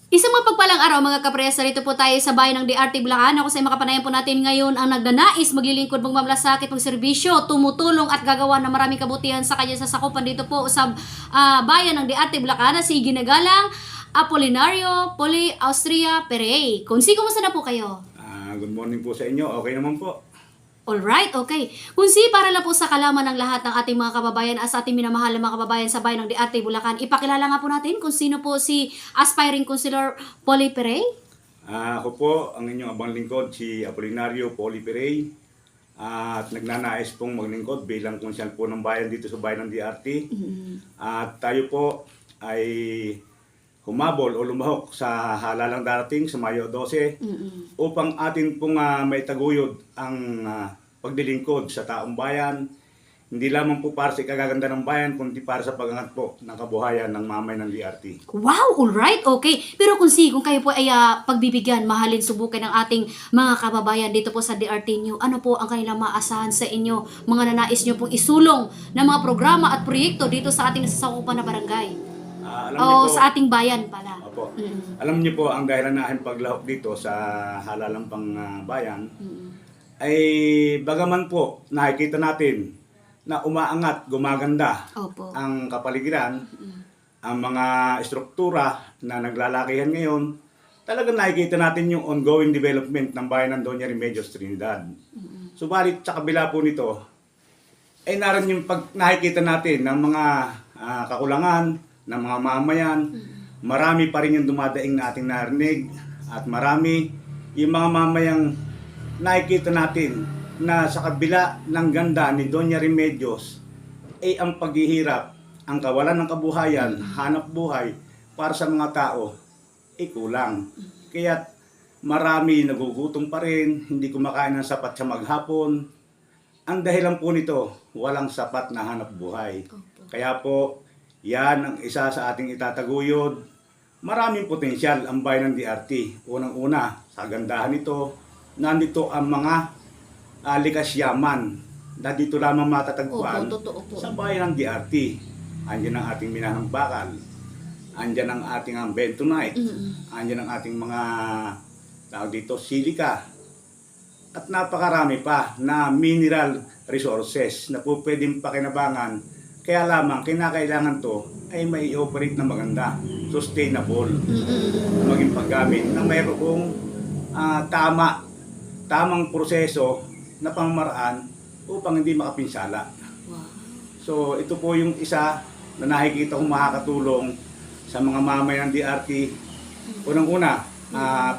Isang mapagpalang araw mga kapresa, dito po tayo sa bayan ng DRT Bulacan. Ako sa makapanayan po natin ngayon ang nagnanais, maglilingkod, magmamalasakit, magserbisyo, tumutulong at gagawa ng maraming kabutihan sa kanya sasakupan dito po sa bayan ng DRT Bulacan na si Ginagalang Apolinario Poli Austria Perey. Kunsi, kumusta na po kayo? Good morning po sa inyo. Okay naman po. Alright, okay. Kunsi, para lang po sa kalaman ng lahat ng ating mga kababayan at sa ating minamahal na mga kababayan sa bayan ng DRT Bulacan, ipakilala nga po natin kung sino po si aspiring Councilor Poli Perey. Ako po ang inyong abang lingkod, si Apolinario Poli Perey. At nagnanais pong maglingkod bilang konsyal po ng bayan dito sa bayan ng DRT. At tayo po ay humabol o lumahok sa halalang darating sa Mayo 12 upang atin pong maitaguyod ang paglilingkod sa taong bayan. Hindi lamang po para sa ikagaganda ng bayan, kundi para sa pagangat po ng kabuhayan ng mamay ng DRT. Wow, alright, okay. Pero kung kayo po ay pagbibigyan, mahalin, subukan ng ating mga kababayan dito po sa DRT nyo, ano po ang kanilang maasahan sa inyo, mga nanais nyo pong isulong ng mga programa at proyekto dito sa ating nasasakupan na barangay? O sa ating bayan pala. Opo. Alam niyo po, ang dahilan na aking paglahok dito sa halalang pang bayan, ay bagaman po nakikita natin na umaangat, gumaganda Opo. ang kapaligiran, ang mga estruktura na naglalakihan ngayon, talagang nakikita natin yung ongoing development ng bayan ng Doña Remedios Trinidad. Subalit sa kabila po nito, ay naroon yung pag nakikita natin ng mga kakulangan ng mga mamayan, marami pa rin yung dumadaing na ating narinig at marami yung mga mamayang nakikita natin na sa kabila ng ganda ni Doña Remedios ay ang paghihirap, ang kawalan ng kabuhayan, hanap buhay para sa mga tao ay kulang. Kaya marami nagugutom pa rin, hindi kumakain ng sapat sa maghapon. Ang dahilan po nito, walang sapat na hanap buhay. Kaya po, yan ang isa sa ating itataguyod. Maraming potensyal ang bayan ng DRT. Unang-una, sa gandahan nito, nandito ang mga likas yaman na dito lamang matatagpuan sa bayan ng DRT. Andiyan ang ating minahang bakal. Andiyan ang ating bentonite. Andiyan ang ating mga tawag dito, silica. At napakarami pa na mineral resources na po pwedeng pakinabangan. Kaya lamang, kinakailangan to ay may operate na maganda, sustainable, maging paggamit na mayroong tamang proseso na pamamaraan upang hindi makapinsala. So ito po yung isa na nakikita kong makakatulong sa mga mamayan ng DRT. Unang-una,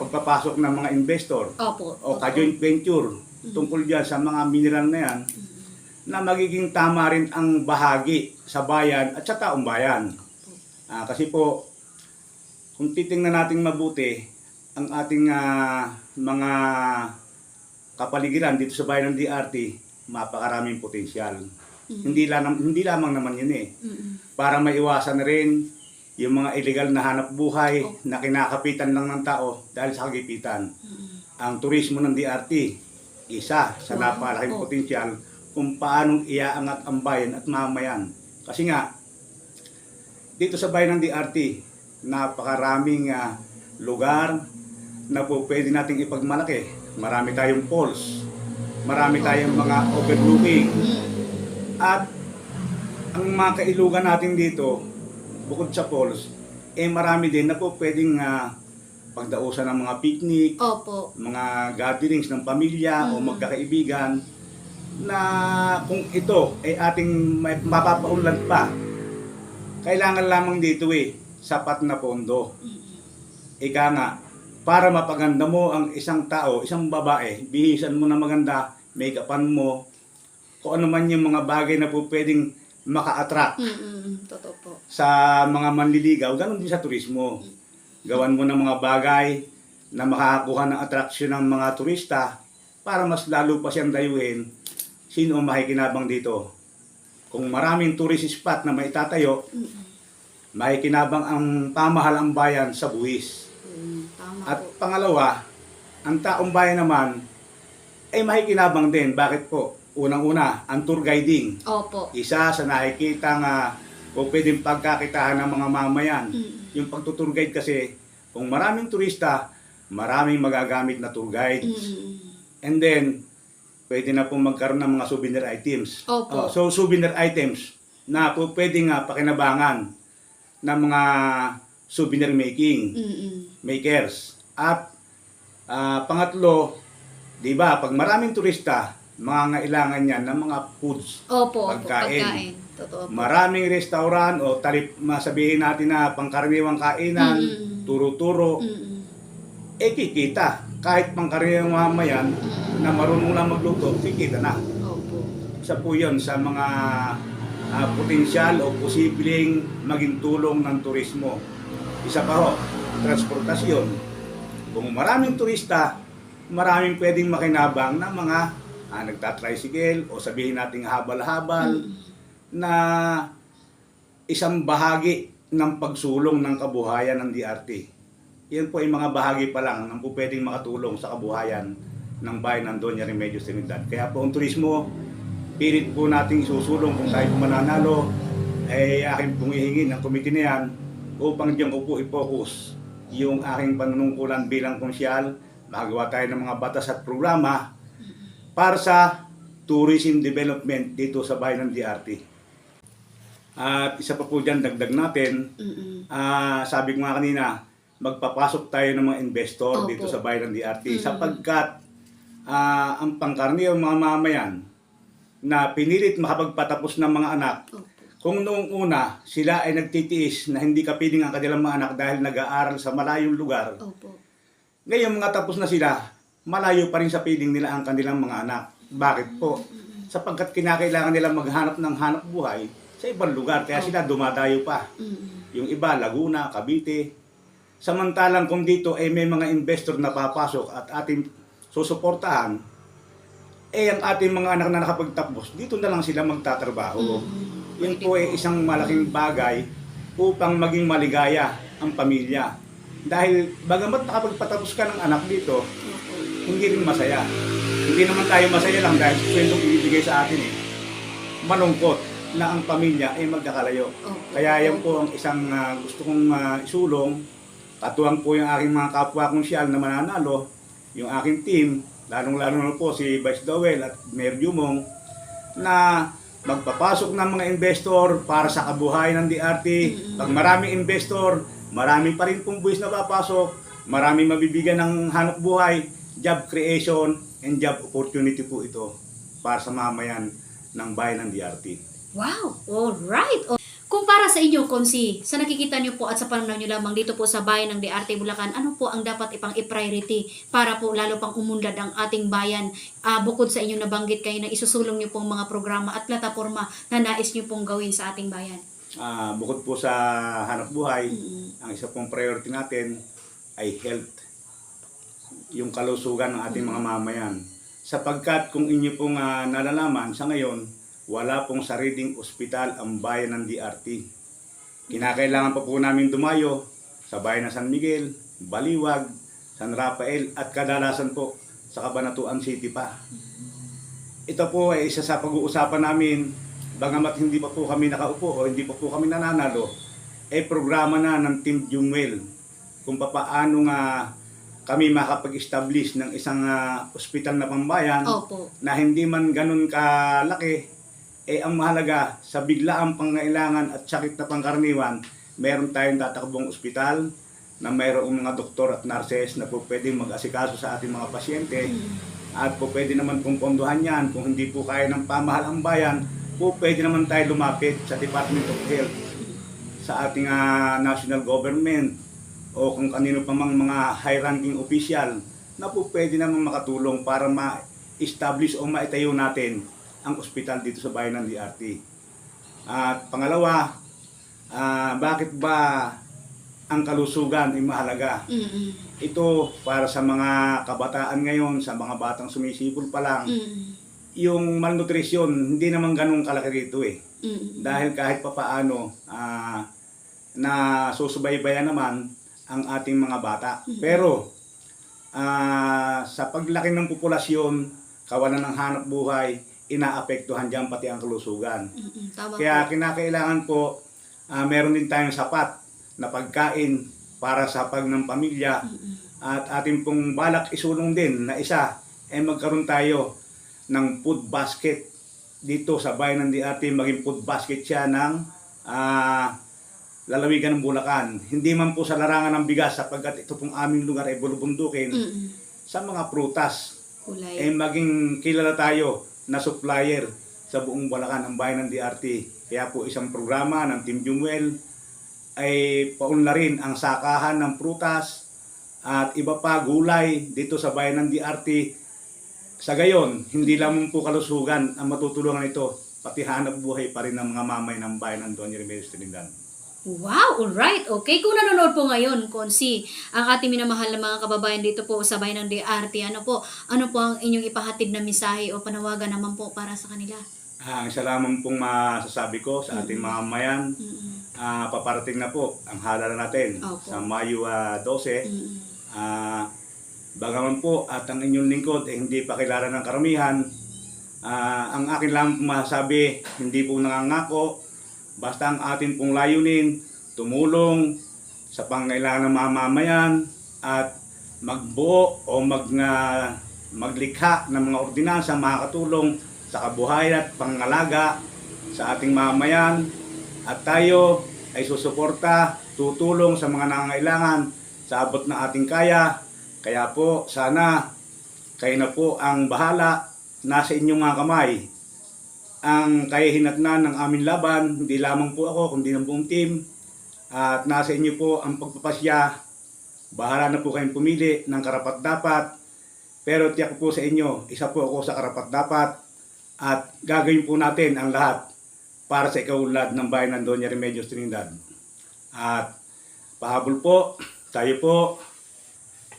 pagpapasok ng mga investor o ka-joint venture tungkol dyan sa mga mineral na yan, na magiging tama rin ang bahagi sa bayan at sa taong bayan. Kasi po, kung titingnan natin mabuti, ang ating mga kapaligiran dito sa bayan ng DRT, mapakaraming potensyal. Hindi lamang naman yun eh. Para maiwasan na rin yung mga illegal na hanap buhay na kinakapitan lang ng tao dahil sa kagipitan. Ang turismo ng DRT, isa sa napakalaking potensyal kung paanong iaangat ang bayan at mamayan. Kasi nga, dito sa bayan ng DRT, napakaraming lugar na po pwede nating ipagmalaki. Marami tayong falls, marami tayong mga overlooking. At ang mga kailugan natin dito, bukod sa falls, marami din na po pwedeng pagdausan ng mga picnic, mga gatherings ng pamilya o magkakaibigan, na kung ito ay ating mapapaunlad pa, kailangan lamang dito sapat na pondo. Ika nga, para mapaganda mo ang isang tao, isang babae, bihisan mo na maganda, make-upan mo, kung ano man yung mga bagay na po pwedeng maka-attract sa mga manliligaw, ganun din sa turismo. Gawan mo ng mga bagay na makakakuha ng atraksyon ng mga turista para mas lalo pa siyang dayuhin. Sino ang makikinabang dito? Kung maraming tourist spot na maitatayo, makikinabang ang pamahalang bayan sa buwis. At pangalawa, ang taong bayan naman ay makikinabang din. Bakit po? Unang-una, ang tour guiding. Isa sa nakikita nga o pwedeng pagkakitahan ng mga mamayan. Yung pagtutour guide kasi, Kung maraming turista, maraming magagamit na tour guides. And then, pwede na pong magkaroon ng mga souvenir items. Opo. So, souvenir items na po pwede nga pakinabangan ng mga souvenir makers. At pangatlo, di ba, pag maraming turista, mangangailangan yan ng mga foods, Opo, pagkain. Totoo po. Maraming restaurant o masabihin natin na pangkaraniwang kainan, turo-turo, kikita. Kahit pangkaraniwang mamayan na marunong lang magluto, kikita na. Opo. Isa po yun sa mga potensyal o posibleng maging tulong ng turismo. Isa pa ho, transportasyon. Kung maraming turista, maraming pwedeng makinabang ng mga nagtatricycle o sabihin nating habal-habal na isang bahagi ng pagsulong ng kabuhayan ng DRT. Yan po ay mga bahagi pa lang ng po pwedeng makatulong sa kabuhayan ng bayan ng Doña Remedios Trinidad. Kaya po ang turismo, pilit po nating susulong kung tayo po mananalo, ay aking pong ihingin ng komite na yan upang diyan ko po i-focus yung aking panunungkulan bilang konsyal, magawa tayo ng mga batas at programa para sa tourism development dito sa bayan ng DRT. At isa pa po dyan, dagdag natin, sabi ko nga kanina, magpapasok tayo ng mga investor dito sa bayan ng DRT sapagkat ang pangkaraniwang mga mamayan na pinilit makapagpatapos ng mga anak. Kung noong una, sila ay nagtitiis na hindi kapiling ang kanilang mga anak dahil nag-aaral sa malayong lugar. Ngayon mga tapos na sila, malayo pa rin sa piling nila ang kanilang mga anak. Bakit po? Sapagkat kinakailangan nila maghanap ng hanap buhay sa ibang lugar, kaya sila dumadayo pa. Yung iba, Laguna, Cavite. Samantalang kung dito ay may mga investor na papasok at ating susuportahan, ang ating mga anak na nakapagtapos, dito na lang sila magtatrabaho. Yun po ay isang malaking bagay upang maging maligaya ang pamilya. Dahil bagamat nakapagpatapos ka ng anak dito, hindi rin masaya. Hindi naman tayo masaya lang dahil sweldo ibibigay sa atin malungkot na ang pamilya ay magkakalayo. Kaya yan po ang isang gusto kong isulong. Katuwang po yung aking mga kapwa konsyal na mananalo, yung aking team, lalong-lalo na po si Vice Dowell at Mayor Jumong, na magpapasok ng mga investor para sa kabuhayan ng DRT. Pag maraming investor, marami pa rin pong buwis na papasok, marami mabibigyan ng hanap buhay, job creation and job opportunity po ito para sa mamayan ng bayan ng DRT. Wow! Alright! Kung para sa inyo, Konsi, sa nakikita niyo po at sa pananaw niyo lamang dito po sa bayan ng DRT Bulacan, ano po ang dapat i-priority para po lalo pang umunlad ang ating bayan bukod sa inyong nabanggit kayo na isusulong niyo pong mga programa at plataforma na nais niyo pong gawin sa ating bayan? Bukod po sa hanap buhay, ang isa pong priority natin ay health. Yung kalusugan ng ating mga mamayan. Sapagkat kung inyo pong nalalaman sa ngayon, wala pong sariling ospital ang bayan ng DRT. Kinakailangan pa po namin dumayo sa bayan ng San Miguel, Baliwag, San Rafael at kadalasan po sa Cabanatuan City pa. Ito po ay isa sa pag-uusapan namin, bagamat hindi pa po kami nakaupo o hindi pa po kami nananalo, programa na ng Team Jumwell kung paano nga kami makapag-establish ng isang ospital na pambayan na hindi man ganun kalaki, ang mahalaga sa biglaang pangailangan at sakit na pangkaraniwan, meron tayong tatakbong ospital na mayroong mga doktor at nurses na po pwedeng mag-asikaso sa ating mga pasyente at po pwede naman pong pondohan yan. Kung hindi po kaya ng pamahalang bayan, po pwede naman tayo lumapit sa Department of Health, sa ating national government o kung kanino pa mang mga high-ranking official na po pwede naman makatulong para ma-establish o maitayo natin ang ospital dito sa bayan ng DRT. At pangalawa, bakit ba ang kalusugan ay mahalaga? Ito para sa mga kabataan ngayon, sa mga batang sumisipol pa lang, yung malnutrition, hindi naman ganun kalaki rito Dahil kahit papaano, na susubaybayan naman ang ating mga bata. Pero, sa paglaki ng populasyon, kawalan ng hanap buhay, inaapektuhan dyan pati ang kalusugan. Kaya kinakailangan po, meron din tayong sapat na pagkain para sa pag ng pamilya. At ating pong balak isulong din na isa ay magkaroon tayo ng food basket dito sa bayan ng Diarte, maging food basket siya ng lalawigan ng Bulacan. Hindi man po sa larangan ng bigas sapagkat ito pong aming lugar ay bulubundukin sa mga prutas. Kulay. Maging kilala tayo na supplier sa buong Bulacan ang bayan ng Diarte. Kaya po isang programa ng Team Jumuel ay paunlarin ang sakahan ng prutas at iba pa gulay dito sa bayan ng Diarte. Sa gayon, hindi lamang po kalusugan ang matutulungan ito, pati hanap buhay pa rin ng mga mamay ng bayan ng Doña Remedios Trinidad. Wow, alright. Okay, kung nanonood po ngayon, Konsi, ang ating minamahal na mga kababayan dito po sa bayan ng Diarte, ano po ang inyong ipahatid na mensahe o panawagan naman po para sa kanila? Ang isa lamang pong masasabi ko sa ating mga mamayan, paparating na po ang halalan natin sa Mayo 12. Bagaman po at ang inyong lingkod ay hindi pa kilala ng karamihan, ang akin lang masasabi, hindi po nangangako, basta ang atin pong layunin, tumulong sa pangailangan ng mga mamayan at magbuo o maglikha ng mga ordinansa makakatulong sa kabuhayan at pangalaga sa ating mamayan, at tayo ay susuporta, tutulong sa mga nangangailangan sa abot na ating kaya. Kaya po sana kayo na po ang bahala, nasa inyong mga kamay ang kahihinatnan ng aming laban, hindi lamang po ako kundi ng buong team, at nasa inyo po ang pagpapasya. Bahala na po kayong pumili ng karapat-dapat, pero tiyak po sa inyo, isa po ako sa karapat-dapat at gagawin po natin ang lahat para sa ikaulad ng bayan ng Doña Remedios Trinidad. At pahabol po, tayo po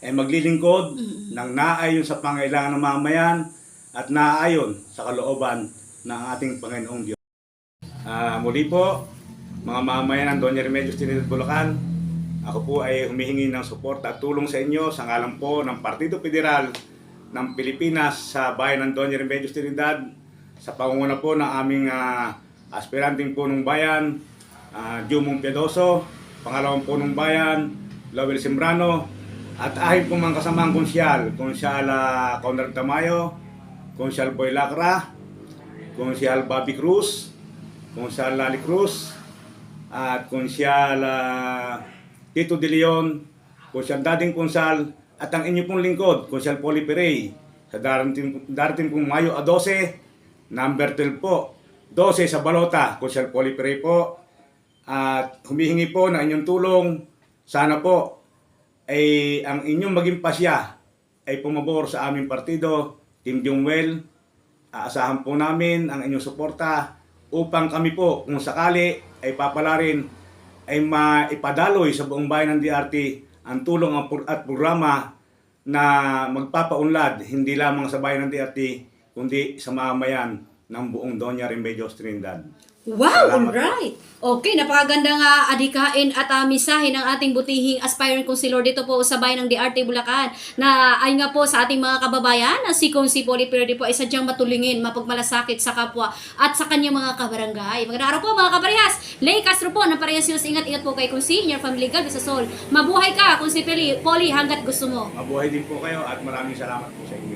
ay maglilingkod ng naayon sa pangailangan ng mamayan at naayon sa kalooban ng ating Panginoong Diyos. Muli po, mga mamayan ng Doña Remedios Trinidad, Bulacan, ako po ay humihingi ng suporta at tulong sa inyo sa ngalan po ng Partido Federal ng Pilipinas sa bayan ng Doña Remedios Trinidad, sa pangunguna po ng aming aspiranting punong bayan, Jumong Piadoso, pangalawang punong bayan, Lowell Sembrano, at ahin po mga kasamang konsyal, Konsyal Conrad Tamayo, Konsyal Boy Lacra, Konsyal Bobby Cruz, Konsyal Lali Cruz, at Konsyal Tito De Leon, Konsyal Dading Konsal, at ang inyo pong lingkod, Konsyal Poli Perey, sa darating pong Mayo 12, number 12 po, 12 sa Balota, Konsyal Poli Perey po, at humihingi po ng inyong tulong, sana po ay ang inyong maging pasya ay pumabor sa aming partido, Team Jumuel. Aasahan po namin ang inyong suporta upang kami po kung sakali ay papalarin ay maipadaloy sa buong bayan ng Diarte ang tulong at programa na magpapaunlad hindi lamang sa bayan ng Diarte kundi sa mamayan ng buong Doña Remedios Trinidad. Wow, Salamat. alright. Okay, napakagandang adikain at misahe ng ating butihing aspiring consilor dito po sa bayan ng Diarte, Bulacan, na ay nga po sa ating mga kababayan na si Consi Poli Perdi po ay sadyang matulungin, mapagmalasakit sa kapwa at sa kanyang mga kabarangay. Magandang araw po mga kaparehas. Lay Castro po ng Parehas News. Ingat-ingat po kay Consi, your family God, sa soul. Mabuhay ka, Consi Poli, hanggat gusto mo. Mabuhay din po kayo at maraming salamat po sa inyo.